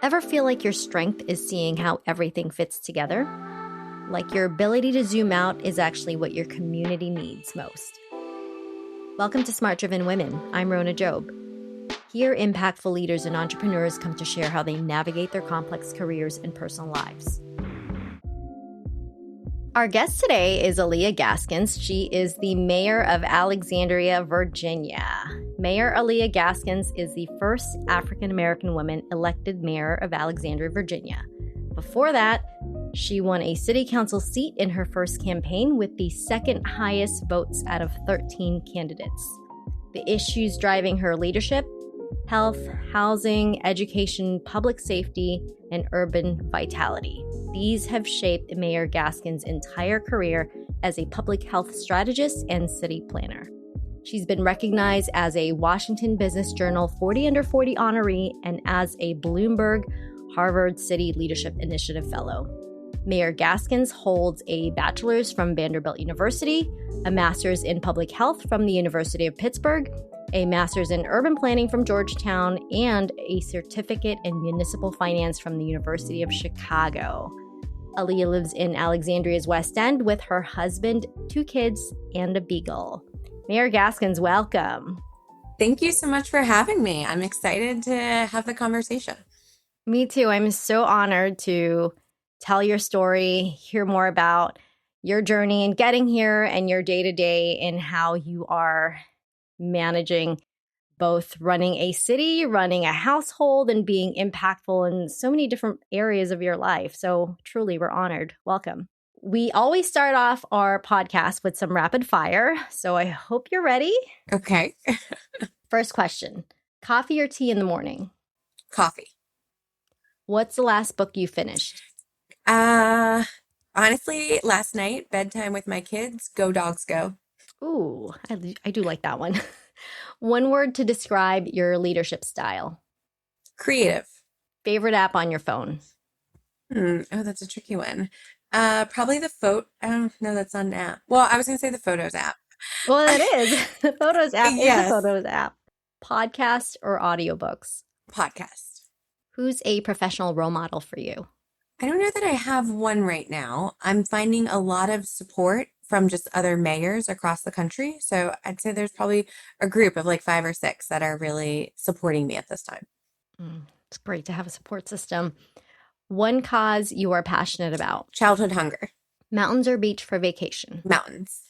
Ever feel like your strength is seeing how everything fits together? Like your ability to zoom out is actually what your community needs most. Welcome to Smart Driven Women. I'm Rona Job. Here, impactful leaders and entrepreneurs come to share how they navigate their complex careers and personal lives. Our guest today is Aliyah Gaskins. She is the mayor of Alexandria, Virginia. Mayor Aliyah Gaskins is the first African-American woman elected mayor of Alexandria, Virginia. Before that, she won a city council seat in her first campaign with the second highest votes out of 13 candidates. The issues driving her leadership: health, housing, education, public safety, and urban vitality. These have shaped Mayor Gaskins' entire career as a public health strategist and city planner. She's been recognized as a Washington Business Journal 40 Under 40 honoree and as a Bloomberg Harvard City Leadership Initiative Fellow. Mayor Gaskins holds a bachelor's from Vanderbilt University, a master's in public health from the University of Pittsburgh, a master's in urban planning from Georgetown, and a certificate in municipal finance from the University of Chicago. Alyia lives in Alexandria's West End with her husband, 2 kids, and a beagle. Mayor Gaskins, welcome. Thank you so much for having me. I'm excited to have the conversation. Me too. I'm so honored to tell your story, hear more about your journey in getting here and your day-to-day and how you are managing both running a city, running a household, and being impactful in so many different areas of your life. So truly, we're honored. Welcome. We always start off our podcast with some rapid fire. So I hope you're ready. Okay. First question: coffee or tea in the morning? Coffee. What's the last book you finished? Honestly, last night, bedtime with my kids, Go Dogs Go. Ooh, I do like that one. One word to describe your leadership style. Creative. Favorite app on your phone? Oh, that's a tricky one. Probably the photo. No, that's not an app. Well, I was going to say the Photos app. Well, it is. The Photos app is the Yes. Photos app. Podcast or audiobooks? Podcast. Who's a professional role model for you? I don't know that I have one right now. I'm finding a lot of support from just other mayors across the country. So I'd say there's probably a group of like 5 or 6 that are really supporting me at this time. It's great to have a support system. One cause you are passionate about? Childhood hunger. Mountains or beach for vacation? Mountains.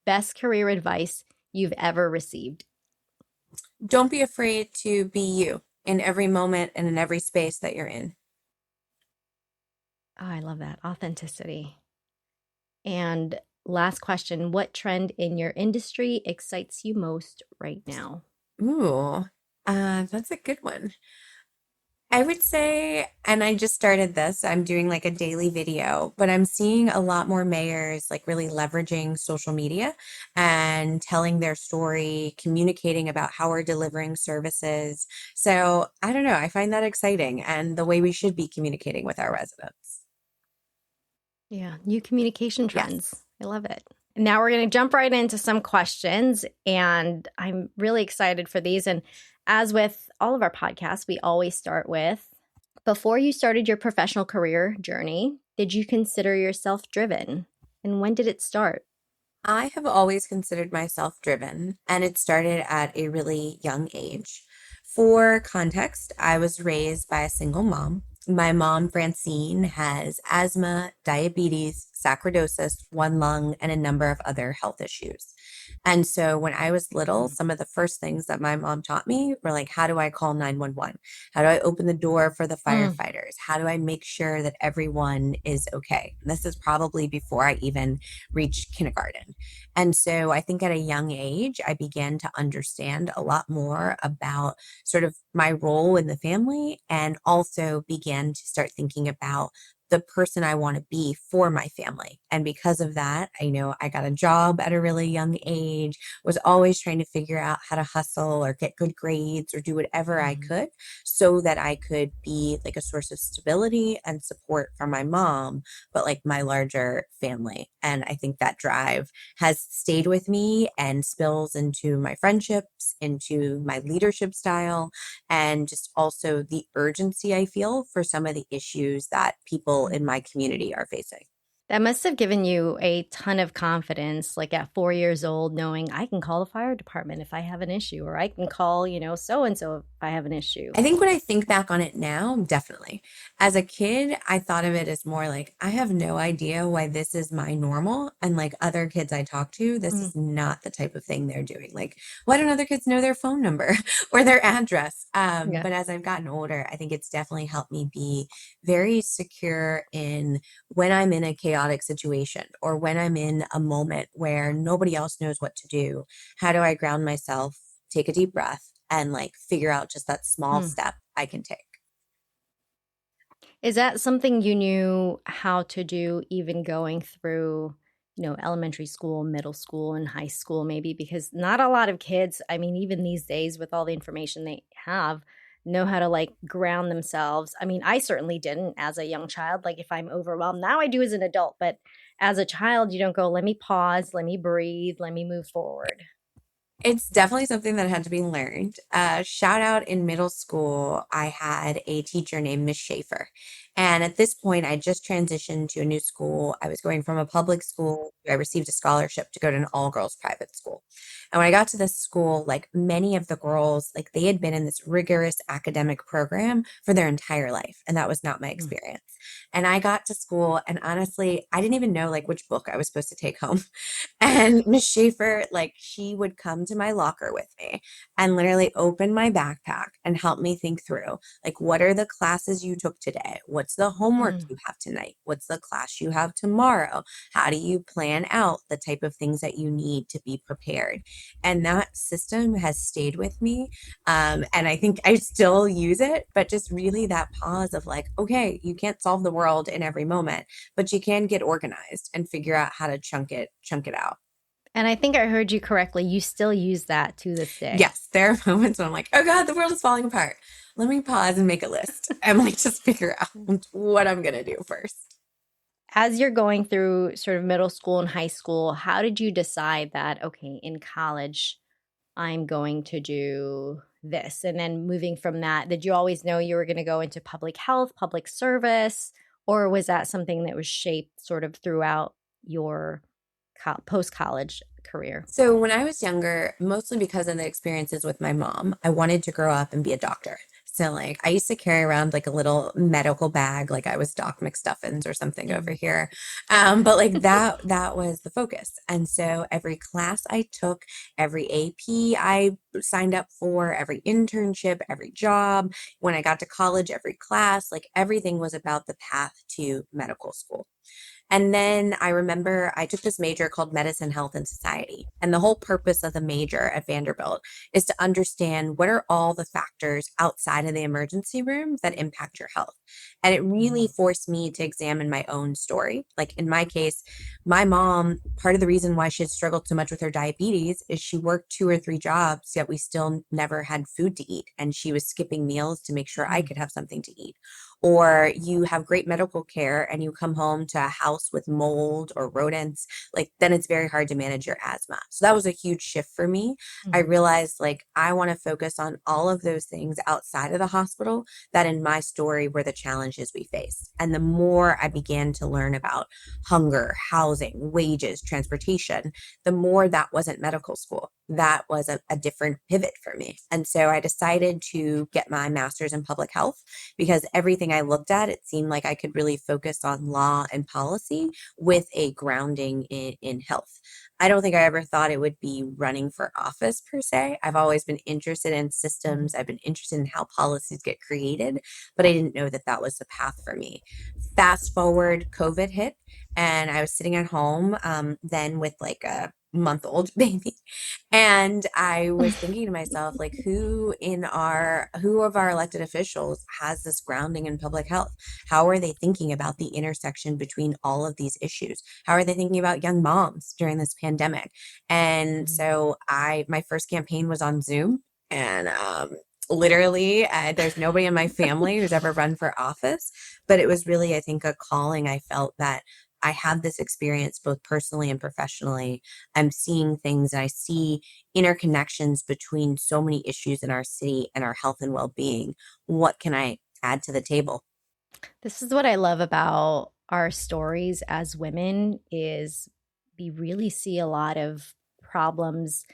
Best career advice you've ever received? Don't be afraid to be you in every moment and in every space that you're in. Oh, I love that. Authenticity. And last question: what trend in your industry excites you most right now? Ooh, that's a good one. I would say, and I just started this, I'm doing like a daily video, but I'm seeing a lot more mayors like really leveraging social media and telling their story, communicating about how we're delivering services. So I don't know, I find that exciting and the way we should be communicating with our residents. Yeah, new communication Yes. trends. I love it. Now we're going to jump right into some questions, and I'm really excited for these. And as with all of our podcasts, we always start with, before you started your professional career journey, did you consider yourself driven? And when did it start? I have always considered myself driven, and it started at a really young age. For context, I was raised by a single mom. My mom, Francine, has asthma, diabetes, sarcoidosis, one lung, and a number of other health issues. And so when I was little, some of the first things that my mom taught me were like, how do I call 911? How do I open the door for the firefighters? How do I make sure that everyone is okay? And this is probably before I even reached kindergarten. And so I think at a young age, I began to understand a lot more about sort of my role in the family and also began to start thinking about the person I want to be for my family. And because of that, I know I got a job at a really young age, was always trying to figure out how to hustle or get good grades or do whatever I Mhm. could so that I could be like a source of stability and support for my mom, but like my larger family. And I think that drive has stayed with me and spills into my friendships, into my leadership style, and just also the urgency I feel for some of the issues that people in my community are facing. That must have given you a ton of confidence, like at 4 years old, knowing I can call the fire department if I have an issue, or I can call, so and so if I have an issue. I think when I think back on it now, definitely. As a kid, I thought of it as more like, I have no idea why this is my normal. And like other kids I talk to, this Mm, is not the type of thing they're doing. Like, why don't other kids know their phone number or their address? yeah. But as I've gotten older, I think it's definitely helped me be very secure in when I'm in a chaotic situation or when I'm in a moment where nobody else knows what to do. How do I ground myself, take a deep breath, and like figure out just that small Mm. step I can take? Is that something you knew how to do even going through, elementary school, middle school, and high school, maybe? Because not a lot of kids, I mean, even these days with all the information they have, know how to like ground themselves. I mean, I certainly didn't as a young child. Like, if I'm overwhelmed, now I do as an adult, but as a child, you don't go, let me pause, let me breathe, let me move forward. It's definitely something that had to be learned. Shout out in middle school, I had a teacher named Miss Schaefer. And at this point, I just transitioned to a new school. I was going from a public school. I received a scholarship to go to an all girls private school. And when I got to this school, like many of the girls, like they had been in this rigorous academic program for their entire life. And that was not my Mm. experience. And I got to school, and honestly, I didn't even know like which book I was supposed to take home. And Miss Schaefer, like, she would come to my locker with me and literally open my backpack and help me think through, like, what are the classes you took today? What's the homework Mm. you have tonight? What's the class you have tomorrow? How do you plan out the type of things that you need to be prepared? And that system has stayed with me. And I think I still use it, but just really that pause of like, okay, you can't solve the world in every moment, but you can get organized and figure out how to chunk it out. And I think I heard you correctly. You still use that to this day. Yes, there are moments when I'm like, oh God, the world is falling apart. Let me pause and make a list and like just figure out what I'm gonna do first. As you're going through sort of middle school and high school, how did you decide that, okay, in college, I'm going to do this? And then moving from that, did you always know you were going to go into public health, public service, or was that something that was shaped sort of throughout your post college career? So when I was younger, mostly because of the experiences with my mom, I wanted to grow up and be a doctor. So like I used to carry around like a little medical bag, like I was Doc McStuffins or something over Mhm. here. But like that was the focus. And so every class I took, every AP I signed up for, every internship, every job, when I got to college, every class, like everything was about the path to medical school. And then I remember I took this major called Medicine, Health, and Society. And the whole purpose of the major at Vanderbilt is to understand what are all the factors outside of the emergency room that impact your health. And it really Mhm. forced me to examine my own story. Like in my case, my mom, part of the reason why she had struggled so much with her diabetes is she worked two or three jobs, yet we still never had food to eat. And she was skipping meals to make sure I Mm. could have something to eat. Or you have great medical care and you come home to a house with mold or rodents, like then it's very hard to manage your asthma. So that was a huge shift for me. I Mhm. realized like I want to focus on all of those things outside of the hospital that in my story were the challenges we faced. And the more I began to learn about hunger, housing, wages, transportation, the more that wasn't medical school. That was a different pivot for me. And so I decided to get my master's in public health because everything I looked at, it seemed like I could really focus on law and policy with a grounding in health. I don't think I ever thought it would be running for office per se. I've always been interested in Mhm. systems, I've been interested in how policies get created, but I didn't know that that was the path for me. Fast forward, COVID hit, and I was sitting at home then with like a month-old baby. And I was thinking to myself, like, who of our elected officials has this grounding in public health? How are they thinking about the intersection between all of these issues? How are they thinking about young moms during this pandemic? And so my first campaign was on Zoom, and literally, there's nobody in my family who's ever run for office, but it was really, I think, a calling. I felt that I had this experience both personally and professionally. I'm seeing things and I see interconnections between so many issues in our city and our health and well-being. What can I add to the table? This is what I love about our stories as women is we really see a lot of problems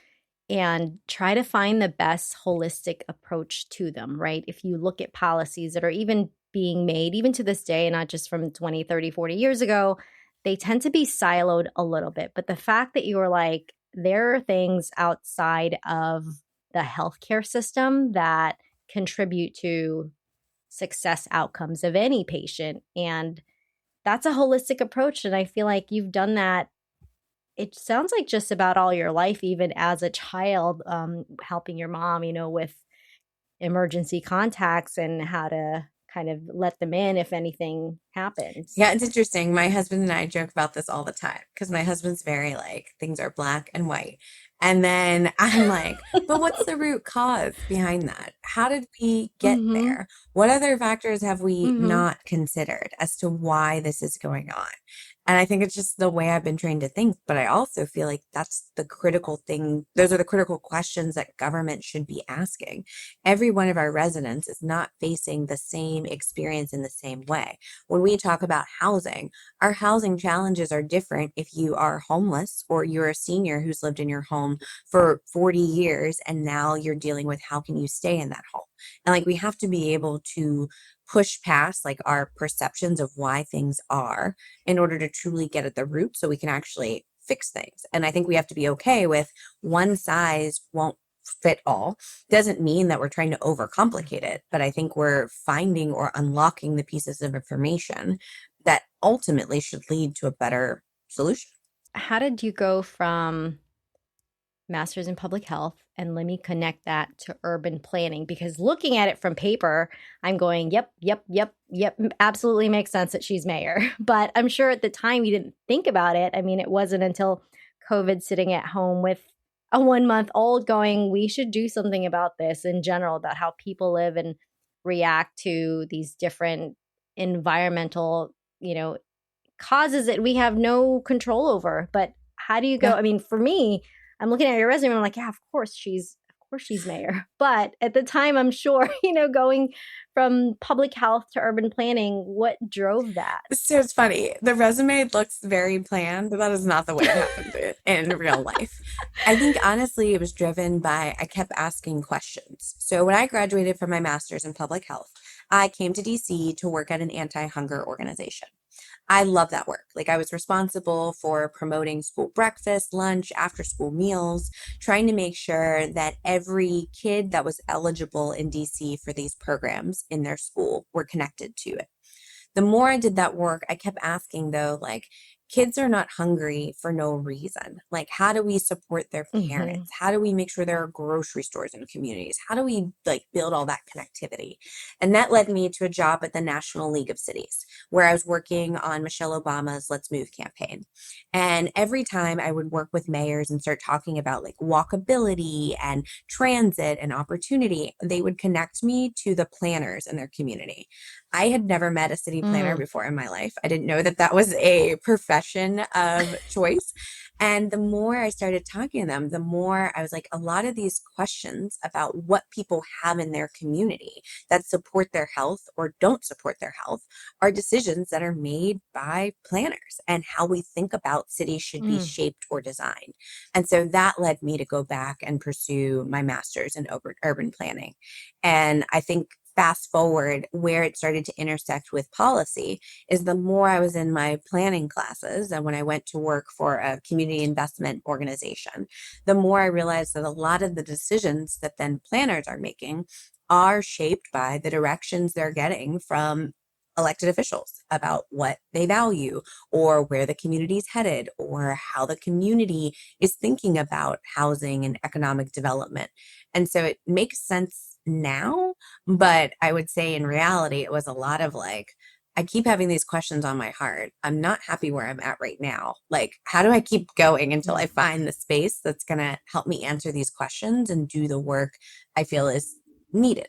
and try to find the best holistic approach to them, right? If you look at policies that are even being made, even to this day, not just from 20, 30, 40 years ago, they tend to be siloed a little bit. But the fact that you were like, there are things outside of the healthcare system that contribute to success outcomes of any patient. And that's a holistic approach. And I feel like you've done that. It sounds like just about all your life, even as a child, helping your mom, with emergency contacts and how to kind of let them in if anything happens. Yeah, it's interesting. My husband and I joke about this all the time because my husband's very like things are black and white. And then I'm like, but what's the root cause behind that? How did we get Mhm. there? What other factors have we Mhm. not considered as to why this is going on? And I think it's just the way I've been trained to think. But I also feel like that's the critical thing. Those are the critical questions that government should be asking. Every one of our residents is not facing the same experience in the same way. When we talk about housing, our housing challenges are different if you are homeless or you're a senior who's lived in your home for 40 years and now you're dealing with how can you stay in that home. And like we have to be able to push past like our perceptions of why things are in order to truly get at the root so we can actually fix things. And I think we have to be okay with one size won't fit all. Doesn't mean that we're trying to overcomplicate it, but I think we're finding or unlocking the pieces of information that ultimately should lead to a better solution. How did you go from master's in public health and let me connect that to urban planning? Because looking at it from paper, I'm going, yep, yep, yep, yep, absolutely makes sense that she's mayor. But I'm sure at the time you didn't think about it. I mean, it wasn't until COVID sitting at home with a 1 month old going, we should do something about this in general, about how people live and react to these different environmental, causes that we have no control over. But how do you go? Yeah. I mean, for me, I'm looking at your resume and I'm like, yeah, of course she's mayor. But at the time, I'm sure, going from public health to urban planning, what drove that? So it's funny. The resume looks very planned, but that is not the way it happened in real life. I think honestly, it was driven by I kept asking questions. So when I graduated from my master's in public health, I came to DC to work at an anti-hunger organization. I love that work. Like I was responsible for promoting school breakfast, lunch, after school meals, trying to make sure that every kid that was eligible in DC for these programs in their school were connected to it. The more I did that work, I kept asking though, like, kids are not hungry for no reason. Like, how do we support their Hmm. parents? How do we make sure there are grocery stores in communities? How do we like build all that connectivity? And that led me to a job at the National League of Cities, where I was working on Michelle Obama's Let's Move campaign. And every time I would work with mayors and start talking about like walkability and transit and opportunity, they would connect me to the planners in their community. I had never met a city planner Mm. before in my life. I didn't know that that was a profession of choice. And the more I started talking to them, the more I was like, a lot of these questions about what people have in their community that support their health or don't support their health are decisions that are made by planners and how we think about cities should be Mm. shaped or designed. And so that led me to go back and pursue my master's in urban planning. And I think fast forward where it started to intersect with policy is the more I was in my planning classes and when I went to work for a community investment organization, the more I realized that a lot of the decisions that then planners are making are shaped by the directions they're getting from elected officials about what they value or where the community is headed or how the community is thinking about housing and economic development. And so it makes sense now, but I would say in reality, it was a lot of like, I keep having these questions on my heart. I'm not happy where I'm at right now. Like, how do I keep going until I find the space that's going to help me answer these questions and do the work I feel is needed?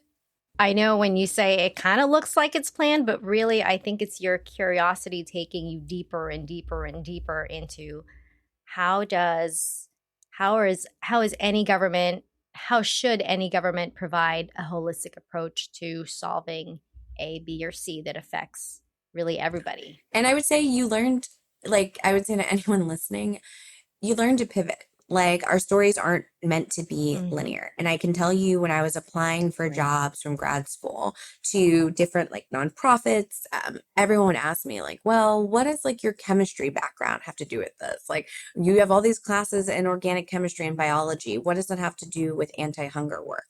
I know when you say it kind of looks like it's planned, but really, I think it's your curiosity taking you deeper and deeper and deeper into how does how is any government how should any government provide a holistic approach to solving A, B, or C that affects really everybody. And I would say you learned, like, I would say to anyone listening, you learn to pivot. Like our stories aren't meant to be Mm-hmm. linear. And I can tell you when I was applying for Right. jobs from grad school to different like nonprofits, everyone would ask me like, well, what does like your chemistry background have to do with this? Like you have all these classes in organic chemistry and biology. What does that have to do with anti-hunger work?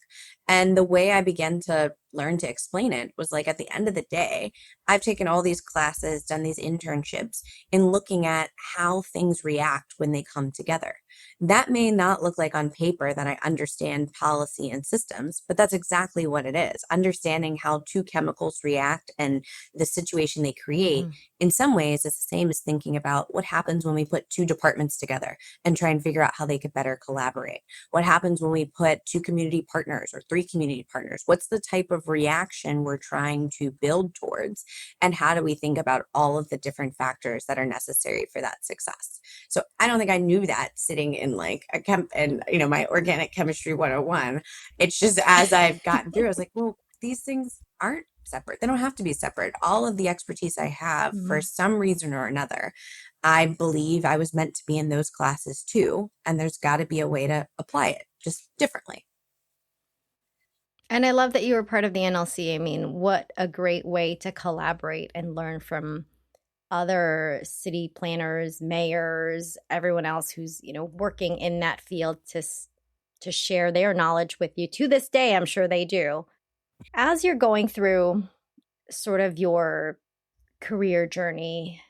And the way I began to learn to explain it was like at the end of the day, I've taken all these classes, done these internships in looking at how things react when they come together. That may not look like on paper that I understand policy and systems, but that's exactly what it is. Understanding how two chemicals react and the situation they create, Mm-hmm. in some ways, is the same as thinking about what happens when we put two departments together and try and figure out how they could better collaborate. What happens when we put two community partners or three community partners? What's the type of reaction we're trying to build towards? And how do we think about all of the different factors that are necessary for that success? So I don't think I knew that sitting in like a chem and my organic chemistry 101. It's just as I've gotten through, I was like, well, these things aren't separate. They don't have to be separate. All of the expertise I have for Mm-hmm. some reason or another, I believe I was meant to be in those classes too. And there's got to be a way to apply it just differently. And I love that you were part of the NLC. I mean, what a great way to collaborate and learn from other city planners, mayors, everyone else who's, working in that field to share their knowledge with you. To this day, I'm sure they do. As you're going through sort of your career journey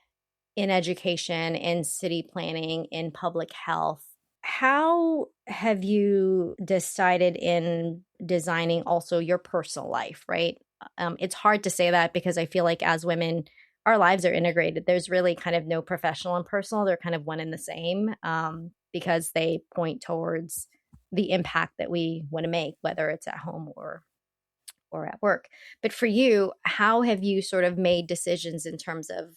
in education, in city planning, in public health, how have you decided in designing also your personal life, right? It's hard to say that because I feel like as women, our lives are integrated. There's really kind of no professional and personal. They're kind of one and the same because they point towards the impact that we want to make, whether it's at home or at work. But for you, how have you sort of made decisions in terms of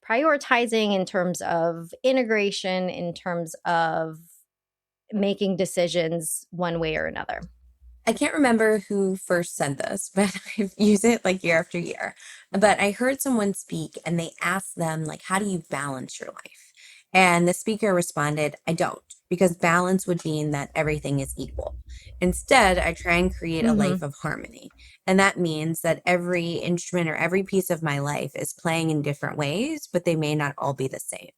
prioritizing, in terms of integration, in terms of making decisions one way or another? I can't remember who first said this, but I've used it like year after year. But I heard someone speak and they asked them, like, how do you balance your life? And the speaker responded, I don't, because balance would mean that everything is equal. Instead, I try and create a life Mm-hmm. of harmony. And that means that every instrument or every piece of my life is playing in different ways, but they may not all be the same.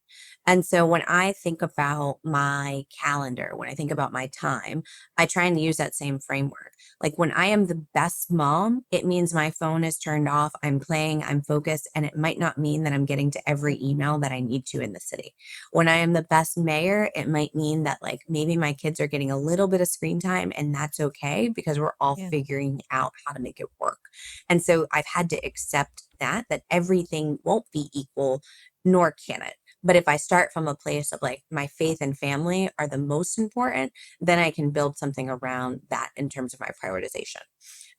And so when I think about my calendar, when I think about my time, I try and use that same framework. Like when I am the best mom, it means my phone is turned off, I'm playing, I'm focused, and it might not mean that I'm getting to every email that I need to in the city. When I am the best mayor, it might mean that like maybe my kids are getting a little bit of screen time and that's okay because we're all Yeah. figuring out how to make it work. And so I've had to accept that everything won't be equal, nor can it. But if I start from a place of like my faith and family are the most important, then I can build something around that in terms of my prioritization.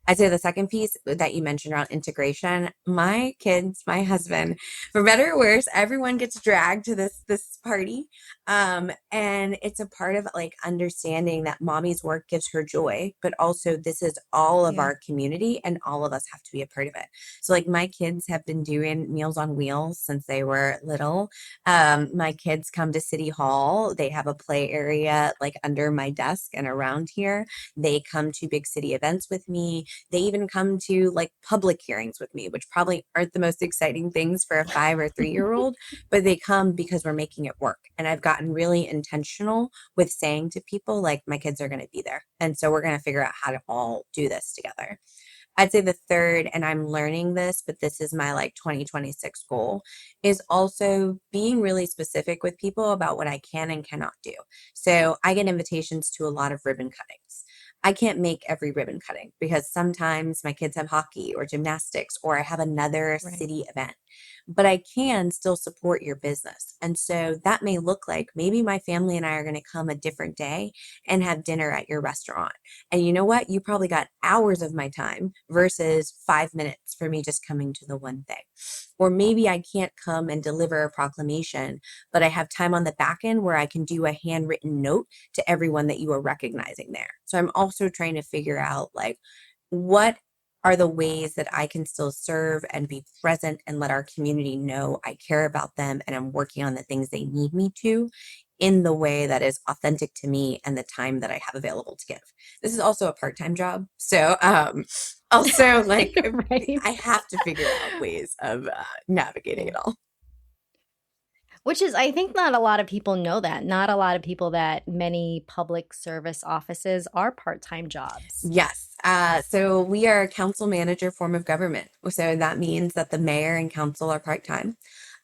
I'd say the second piece that you mentioned around integration, my kids, my husband, for better or worse, everyone gets dragged to this party. And it's a part of like understanding that mommy's work gives her joy, but also this is all of Yeah. our community and all of us have to be a part of it. So like my kids have been doing Meals on Wheels since they were little. My kids come to City Hall. They have a play area like under my desk and around here. They come to big city events with me. They even come to like public hearings with me, which probably aren't the most exciting things for a 5 or 3 year old, but they come because we're making it work. And I've gotten really intentional with saying to people, like, my kids are going to be there. And so we're going to figure out how to all do this together. I'd say the third, and I'm learning this, but this is my like 2026 goal, is also being really specific with people about what I can and cannot do. So I get invitations to a lot of ribbon cuttings. I can't make every ribbon cutting because sometimes my kids have hockey or gymnastics, or I have another Right. city event, but I can still support your business. And so that may look like maybe my family and I are going to come a different day and have dinner at your restaurant. And you know what? You probably got hours of my time versus 5 minutes for me just coming to the one thing. Or maybe I can't come and deliver a proclamation, but I have time on the back end where I can do a handwritten note to everyone that you are recognizing there. So I'm also trying to figure out like what are the ways that I can still serve and be present and let our community know I care about them and I'm working on the things they need me to in the way that is authentic to me and the time that I have available to give. This is also a part-time job. So also like Right. I have to figure out ways of navigating Yeah. it all. Which is, I think not a lot of people know that. Not a lot of people that many public service offices are part-time jobs. Yes. So we are a council manager form of government. So that means that the mayor and council are part-time.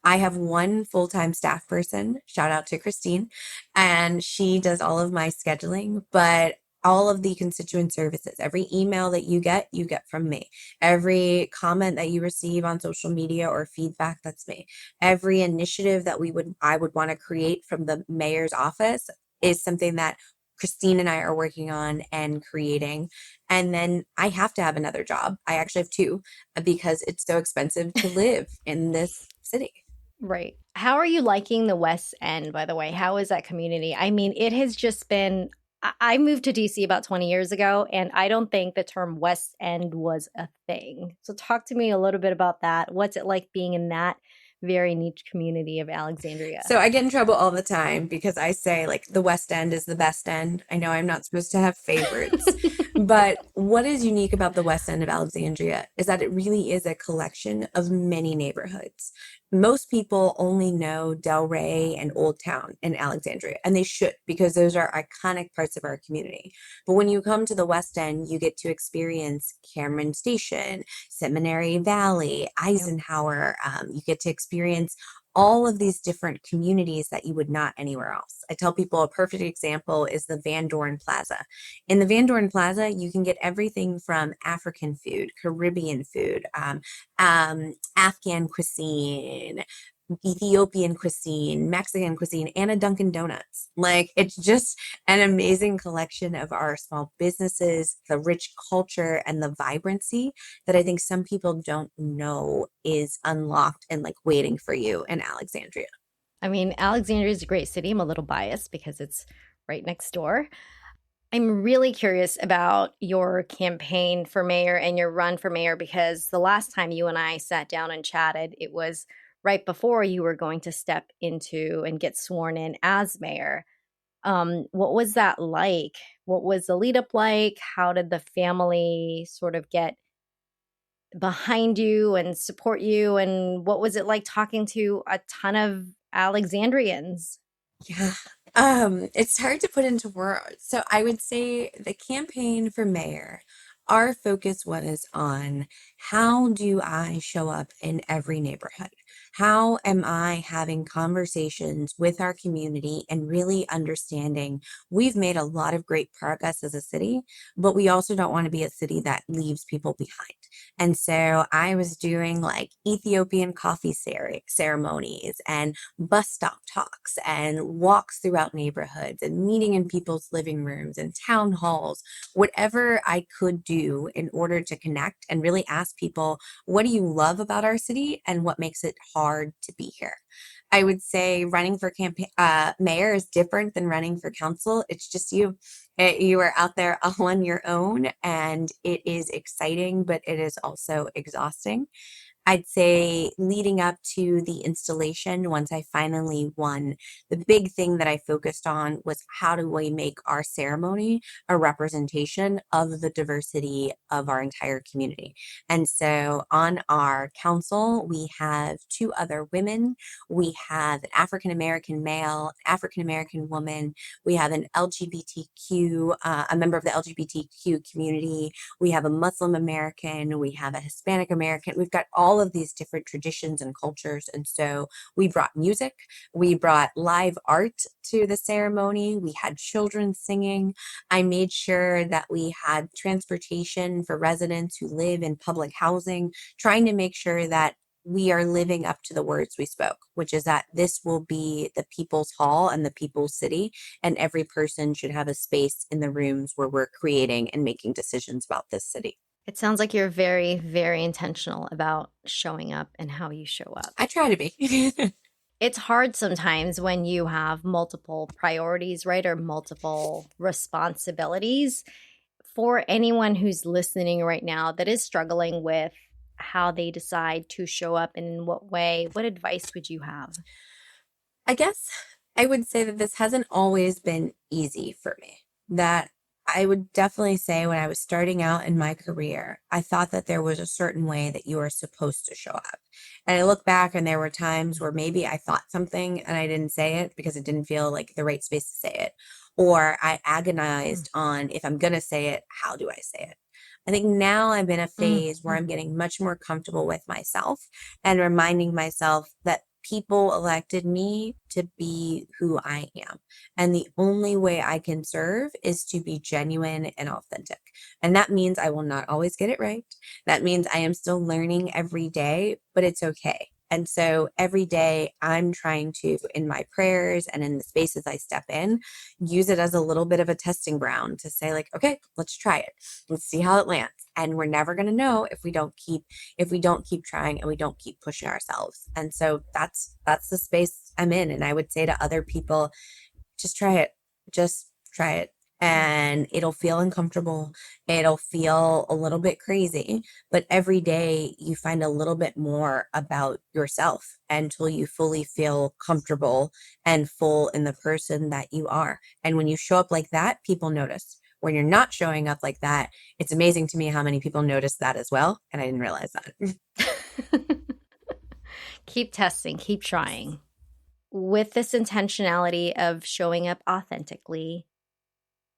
I have one full-time staff person, shout out to Christine, and she does all of my scheduling, but all of the constituent services, every email that you get from me. Every comment that you receive on social media or feedback, that's me. Every initiative that I would want to create from the mayor's office is something that Christine and I are working on and creating. And then I have to have another job. I actually have two because it's so expensive to live in this city. Right. How are you liking the West End, by the way? How is that community? I mean, it has just been. I moved to DC about 20 years ago, and I don't think the term West End was a thing. So, talk to me a little bit about that. What's it like being in that very niche community of Alexandria? So I get in trouble all the time because I say like the West End is the best end. I know I'm not supposed to have favorites, but what is unique about the West End of Alexandria is that it really is a collection of many neighborhoods. Most people only know Del Rey and Old Town in Alexandria, and they should because those are iconic parts of our community. But when you come to the West End, you get to experience Cameron Station, Seminary Valley, Yep. Eisenhower. You get to experience all of these different communities that you would not anywhere else. I tell people a perfect example is the Van Dorn Plaza. In the Van Dorn Plaza, you can get everything from African food, Caribbean food, Afghan cuisine, Ethiopian cuisine, Mexican cuisine, and a Dunkin' Donuts. Like it's just an amazing collection of our small businesses, the rich culture, and the vibrancy that I think some people don't know is unlocked and like waiting for you in Alexandria. I mean, Alexandria is a great city. I'm a little biased because it's right next door. I'm really curious about your campaign for mayor and your run for mayor because the last time you and I sat down and chatted, it was right before you were going to step into and get sworn in as mayor. What was that like? What was the lead up like? How did the family sort of get behind you and support you? And what was it like talking to a ton of Alexandrians? Yeah. It's hard to put into words. So I would say the campaign for mayor, our focus was on how do I show up in every neighborhood? How am I having conversations with our community and really understanding we've made a lot of great progress as a city, but we also don't want to be a city that leaves people behind. And so I was doing like Ethiopian coffee ceremonies and bus stop talks and walks throughout neighborhoods and meeting in people's living rooms and town halls, whatever I could do in order to connect and really ask people, what do you love about our city and what makes it hard to be here? I would say running for campaign mayor is different than running for council. It's just you. You are out there all on your own, and it is exciting, but it is also exhausting. I'd say leading up to the installation, once I finally won, the big thing that I focused on was how do we make our ceremony a representation of the diversity of our entire community. And so on our council, we have two other women. We have an African American male, African American woman. We have an LGBTQ, a member of the LGBTQ community. We have a Muslim American. We have a Hispanic American. We've got all of these different traditions and cultures. And so we brought music, we brought live art to the ceremony, we had children singing. I made sure that we had transportation for residents who live in public housing, trying to make sure that we are living up to the words we spoke, which is that this will be the people's hall and the people's city, and every person should have a space in the rooms where we're creating and making decisions about this city. It sounds like you're very, very intentional about showing up and how you show up. I try to be. It's hard sometimes when you have multiple priorities, right? Or multiple responsibilities. For anyone who's listening right now that is struggling with how they decide to show up and in what way, what advice would you have? I guess I would say that this hasn't always been easy for me. That I would definitely say when I was starting out in my career, I thought that there was a certain way that you were supposed to show up. And I look back and there were times where maybe I thought something and I didn't say it because it didn't feel like the right space to say it. Or I agonized on if I'm going to say it, how do I say it? I think now I'm in a phase where I'm getting much more comfortable with myself and reminding myself that people elected me to be who I am. And the only way I can serve is to be genuine and authentic. And that means I will not always get it right. That means I am still learning every day, but it's okay. And so every day I'm trying to, in my prayers and in the spaces I step in, use it as a little bit of a testing ground to say, like, okay, let's try it. Let's see how it lands. And we're never going to know if we don't keep trying and we don't keep pushing ourselves. And so that's the space I'm in. And I would say to other people, just try it. Just try it. And it'll feel uncomfortable. It'll feel a little bit crazy, but every day you find a little bit more about yourself until you fully feel comfortable and full in the person that you are. And when you show up like that, people notice. When you're not showing up like that, it's amazing to me how many people notice that as well. And I didn't realize that. Keep testing, keep trying. With this intentionality of showing up authentically,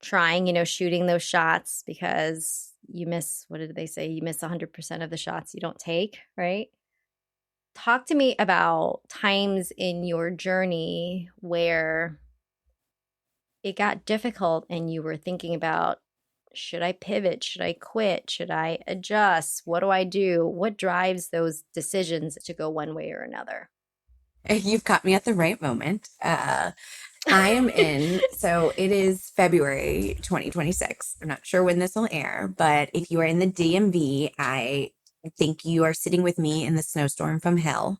trying, shooting those shots because you miss, what did they say? You miss 100% of the shots you don't take, right? Talk to me about times in your journey where it got difficult and you were thinking about, should I pivot? Should I quit? Should I adjust? What do I do? What drives those decisions to go one way or another? You've caught me at the right moment. I am in, so it is February 2026. I'm not sure when this will air, but if you are in the DMV, I think you are sitting with me in the snowstorm from hell,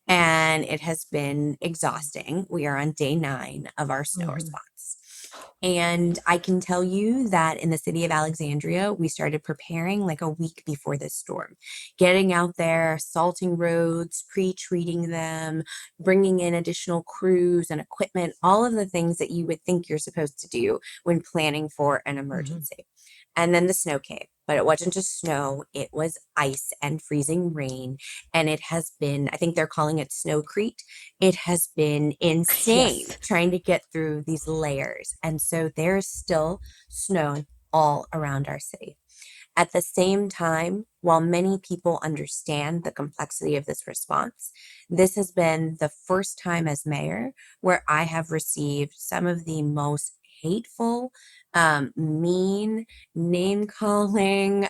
and it has been exhausting. We are on day 9 of our snow response. And I can tell you that in the city of Alexandria, we started preparing like a week before this storm, getting out there, salting roads, pre-treating them, bringing in additional crews and equipment, all of the things that you would think you're supposed to do when planning for an emergency. And then the snow came, but it wasn't just snow, it was ice and freezing rain. And it has been, I think they're calling it snowcrete. It has been insane Yes. trying to get through these layers. And so there's still snow all around our city. At the same time, while many people understand the complexity of this response, this has been the first time as mayor where I have received some of the most hateful, mean, name calling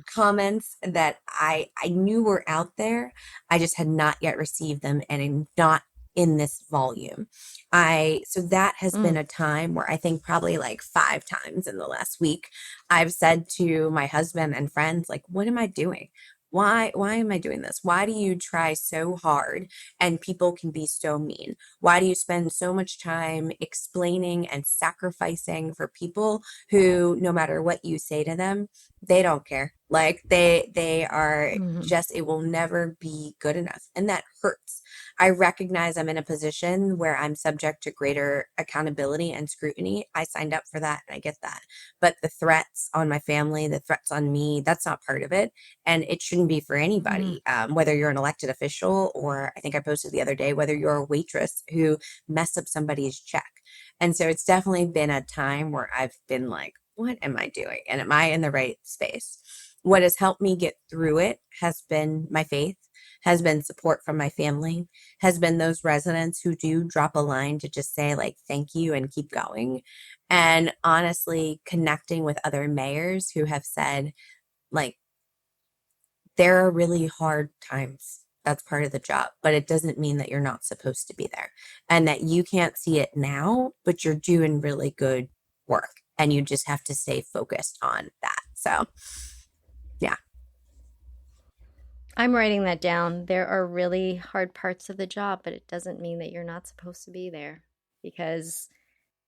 comments that I knew were out there. I just had not yet received them and not in this volume. So that has been a time where I think probably like 5 times in the last week, I've said to my husband and friends, like, what am I doing? Why am I doing this? Why do you try so hard and people can be so mean? Why do you spend so much time explaining and sacrificing for people who, no matter what you say to them, they don't care. Like they are Mhm. just, it will never be good enough. And that hurts. I recognize I'm in a position where I'm subject to greater accountability and scrutiny. I signed up for that and I get that. But the threats on my family, the threats on me, that's not part of it. And it shouldn't be for Mhm. anybody, whether you're an elected official or I think I posted the other day, whether you're a waitress who mess up somebody's check. And so it's definitely been a time where I've been like, what am I doing? And am I in the right space? What has helped me get through it has been my faith, has been support from my family, has been those residents who do drop a line to just say, like, thank you and keep going. And honestly, connecting with other mayors who have said, like, there are really hard times. That's part of the job, but it doesn't mean that you're not supposed to be there and that you can't see it now, but you're doing really good work and you just have to stay focused on that. So, yeah. I'm writing that down. There are really hard parts of the job, but it doesn't mean that you're not supposed to be there. Because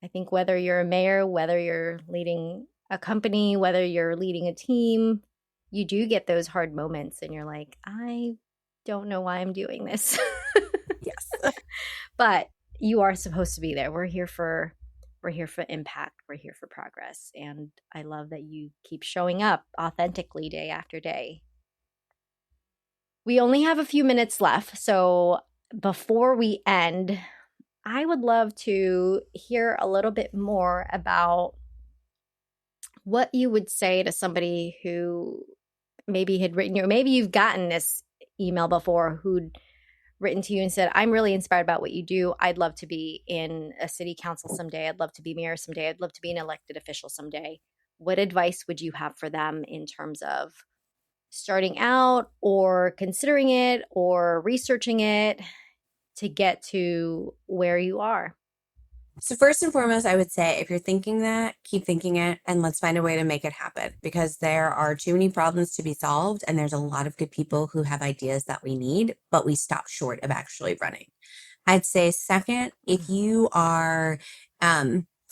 I think whether you're a mayor, whether you're leading a company, whether you're leading a team, you do get those hard moments and you're like, I don't know why I'm doing this. Yes. But you are supposed to be there. We're here for impact. We're here for progress. And I love that you keep showing up authentically day after day. We only have a few minutes left. So before we end, I would love to hear a little bit more about what you would say to somebody who maybe had written you, or maybe you've gotten this email before who'd written to you and said, I'm really inspired about what you do. I'd love to be in a city council someday. I'd love to be mayor someday. I'd love to be an elected official someday. What advice would you have for them in terms of starting out or considering it or researching it to get to where you are? So first and foremost, I would say if you're thinking that, keep thinking it and let's find a way to make it happen because there are too many problems to be solved and there's a lot of good people who have ideas that we need, but we stop short of actually running. I'd say second, if you are,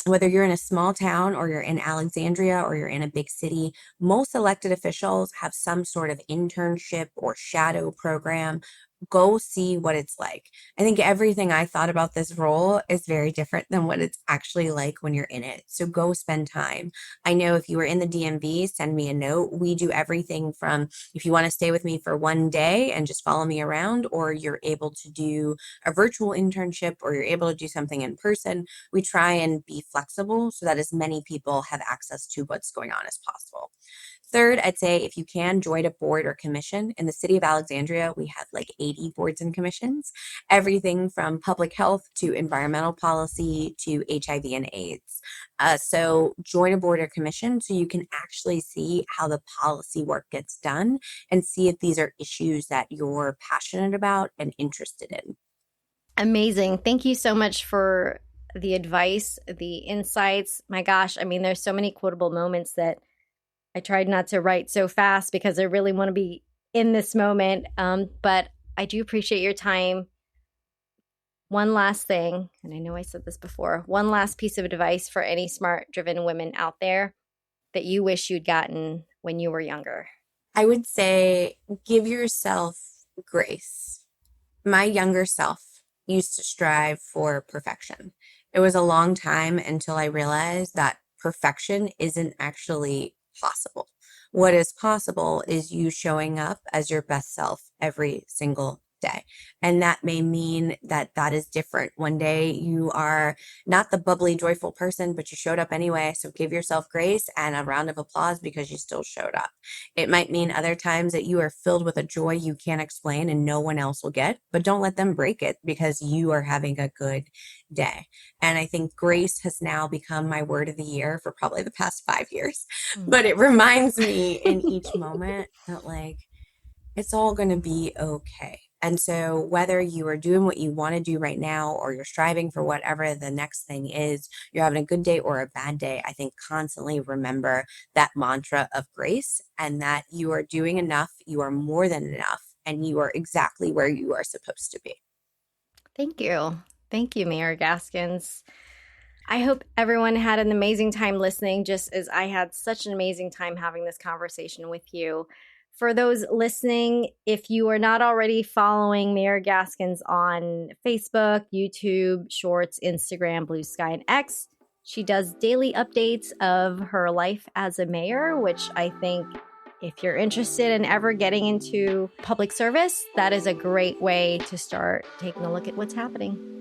whether you're in a small town or you're in Alexandria or you're in a big city, most elected officials have some sort of internship or shadow program. Go see what it's like. I think everything I thought about this role is very different than what it's actually like when you're in it. So go spend time. I know if you were in the DMV, send me a note. We do everything from if you want to stay with me for one day and just follow me around, or you're able to do a virtual internship or you're able to do something in person. We try and be flexible so that as many people have access to what's going on as possible. Third, I'd say if you can join a board or commission in the city of Alexandria, we have like 80 boards and commissions, everything from public health to environmental policy to HIV and AIDS. So join a board or commission so you can actually see how the policy work gets done and see if these are issues that you're passionate about and interested in. Amazing. Thank you so much for the advice, the insights. My gosh, I mean, there's so many quotable moments that I tried not to write so fast because I really want to be in this moment. But I do appreciate your time. One last thing, and I know I said this before, one last piece of advice for any smart, driven women out there that you wish you'd gotten when you were younger. I would say give yourself grace. My younger self used to strive for perfection. It was a long time until I realized that perfection isn't actually possible. What is possible is you showing up as your best self every single day. And that may mean that that is different. One day you are not the bubbly, joyful person, but you showed up anyway. So give yourself grace and a round of applause because you still showed up. It might mean other times that you are filled with a joy you can't explain and no one else will get, but don't let them break it because you are having a good day. And I think grace has now become my word of the year for probably the past 5 years. Mm. But it reminds me in each moment that, like, it's all going to be okay. And so, whether you are doing what you want to do right now or you're striving for whatever the next thing is, you're having a good day or a bad day, I think constantly remember that mantra of grace and that you are doing enough, you are more than enough, and you are exactly where you are supposed to be. Thank you. Thank you, Mayor Gaskins. I hope everyone had an amazing time listening, just as I had such an amazing time having this conversation with you. For those listening, if you are not already following Mayor Gaskins on Facebook, YouTube, Shorts, Instagram, Blue Sky, and X, she does daily updates of her life as a mayor, which I think if you're interested in ever getting into public service, that is a great way to start taking a look at what's happening.